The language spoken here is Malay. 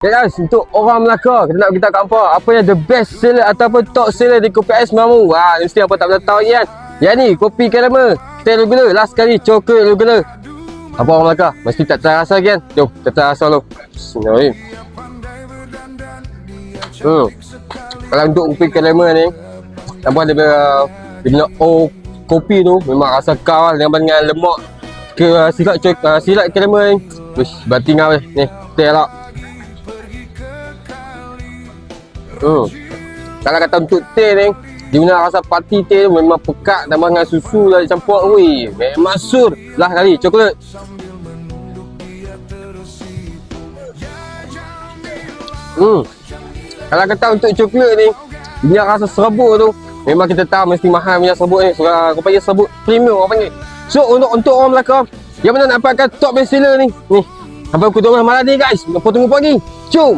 Okay guys, untuk orang Melaka, kita nak beritahu kat apa yang the best seller ataupun top seller di kopi ais Mamu. Mesti apa tak pernah tahu lagi kan. Yang ni, kopi caramel, teh gula, last kali coklat gula. Apa orang Melaka, mesti tak terasa lagi kan. Jom, kita terasa dulu. Bismillahirrahmanirrahim. Kalau untuk kopi caramel ni, apa dia bila kopi tu memang rasa kau dengan lemak ke silat caramel ni. Wish, batingan ni, teh lah. Kalau kata untuk teh ni, dia guna rasa parti teh tu memang pekat dan dengan susu dah dicampur. Wih, memang sur lah kali coklat. Kalau kata untuk coklat ni, dia rasa serbuk tu memang kita tahu mesti mahal punya serbuk ni. Orang panggil serbuk premium orang panggil. So untuk orang Melaka yang mana nak dapatkan top best seller ni, sampai pukul 12 malam ni guys, apa tunggu pagi? Jom.